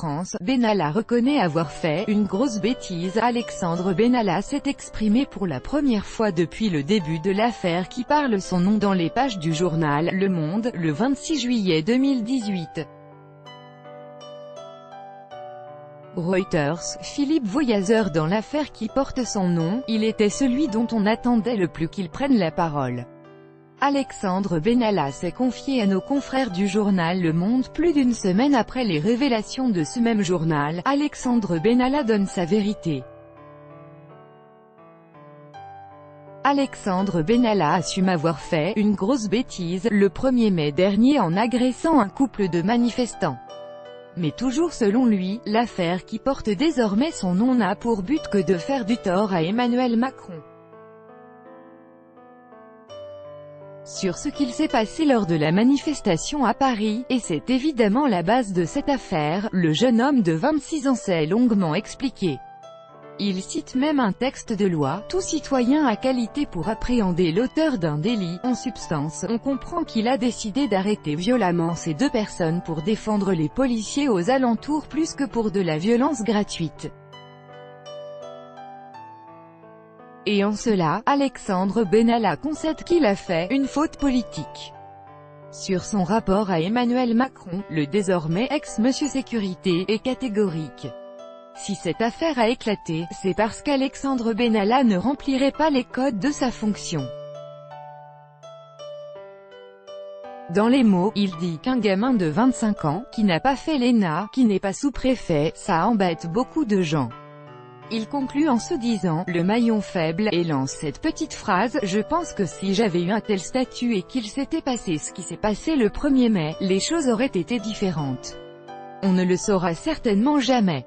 France, Benalla reconnaît avoir fait une grosse bêtise. Alexandre Benalla s'est exprimé pour la première fois depuis le début de l'affaire qui parle son nom dans les pages du journal Le Monde, le 26 juillet 2018. Reuters, Philippe Voyazeur dans l'affaire qui porte son nom, il était celui dont on attendait le plus qu'il prenne la parole. Alexandre Benalla s'est confié à nos confrères du journal Le Monde plus d'une semaine après les révélations de ce même journal. Alexandre Benalla donne sa vérité. Alexandre Benalla assume avoir fait une grosse bêtise le 1er mai dernier en agressant un couple de manifestants. Mais toujours selon lui, l'affaire qui porte désormais son nom n'a pour but que de faire du tort à Emmanuel Macron. Sur ce qu'il s'est passé lors de la manifestation à Paris, et c'est évidemment la base de cette affaire, le jeune homme de 26 ans s'est longuement expliqué. Il cite même un texte de loi, tout citoyen a qualité pour appréhender l'auteur d'un délit. En substance, on comprend qu'il a décidé d'arrêter violemment ces deux personnes pour défendre les policiers aux alentours plus que pour de la violence gratuite. Et en cela, Alexandre Benalla concède qu'il a fait une faute politique. Sur son rapport à Emmanuel Macron, le désormais ex-Monsieur Sécurité est catégorique. Si cette affaire a éclaté, c'est parce qu'Alexandre Benalla ne remplirait pas les codes de sa fonction. Dans les mots, il dit qu'un gamin de 25 ans, qui n'a pas fait l'ENA, qui n'est pas sous-préfet, ça embête beaucoup de gens. Il conclut en se disant, le maillon faible, et lance cette petite phrase, je pense que si j'avais eu un tel statut et qu'il s'était passé ce qui s'est passé le 1er mai, les choses auraient été différentes. On ne le saura certainement jamais.